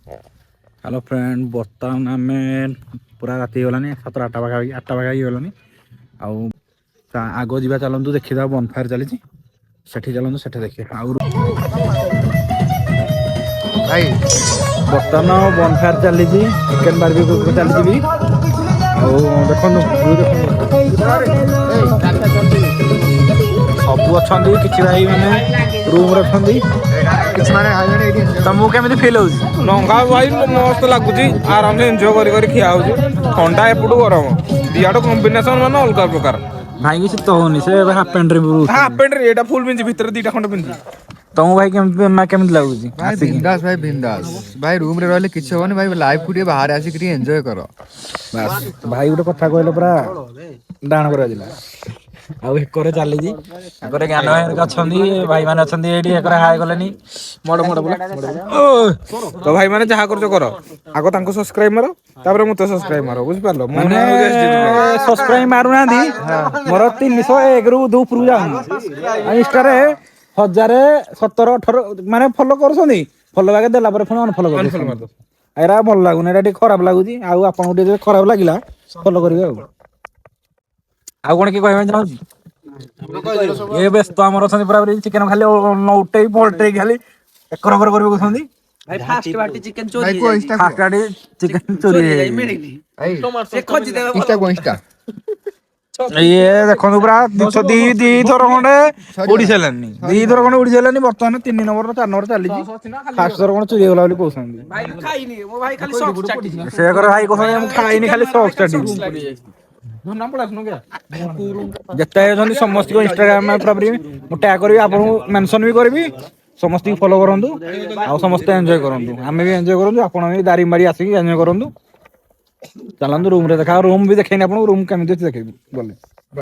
hello friend बर्तमान आम पूरा राति गलानी 7-8 पाखापाखि 8 पाखापाखि गलानी आग जा चलतु देखा बनफायर चली चलतु से देखिए भाई बर्तमान बनफायर चली चिकेन बारबेक्यू चली सब अच्छा किसी भाई मैंने रूम तुमको केमी फिल हो लंका भाई मस्त लगुच आराम से एंजॉय कर खिया ठंडा एपटू गरम दिहाड़ कम्बिनेसन मान अलग प्रकार भाई की शीत होनी से हाफ पैंट हाफ पैंट एटा फुल पिंधि भितर दीटा खंड पिंधि तुमको भाई केमी लगुच भाई बिंदास भाई बिंदास भाई रूम रे रहले किछ होनी भाई लाइफ को बाहर आसिक एंजॉय कर बस भाई गोटे कथा कहले पूरा डाण करा जिला आउ एकरे चली एकरे ज्ञान अच्छा भाई मैंने अच्छा ये हाय गलेनी मड़ मड़ बोला तो भाई मैंने जहाँ कर आग तांको सब्सक्राइब मारो तापर मते सब्सक्राइब मारो बुझ पारलो मैंने सब्सक्राइब मारू ना मोर 301 रु 2 पुरु जाउनी इंस्टा रे 1017-18 माने फॉलो करछनी फॉलो बागे देला पर फोन अनफॉलो कर एरा भल लागुनी एरा ठीक खराब लागुची आउ आपन को खराब लागिला फॉलो करिवे आउ कोन की कहबे चाहू ये व्यस्त हमर छथि पूरा चिकन खाली नौटे पोल्ट्री खाली एकर कर करबे कहथि भाई फास्ट बाटी चिकन चोरी भाई को फास्ट गाड़ी चिकन चोरी है भाई से खोज देबे इंस्टा ये देखो पूरा दी थर खंडे उड़ी सारानी दी थर खंडे उड़ी सारानी बर्तमान 3 नंबर 4 नंबर चली फास्ट थर खंडे चोरी गला कहते भाई खाइनी मो भाई खाली सॉक्स चाटी से भाई कहते खाइनी खाली सॉक्स चाटी जिते समस्त को इंस्टाग्राम में पूरा मैं टैग करी आपको मेंशन भी करी समस्त फॉलो करूँ आ समस्त एंजॉय करूँ आम भी एंजॉय करूँ आप दारिंगबाड़ी आसिक एंजॉय करूँ चलतु रूम रे देखा रूम भी देखेनी आप रूम केमी देखे गले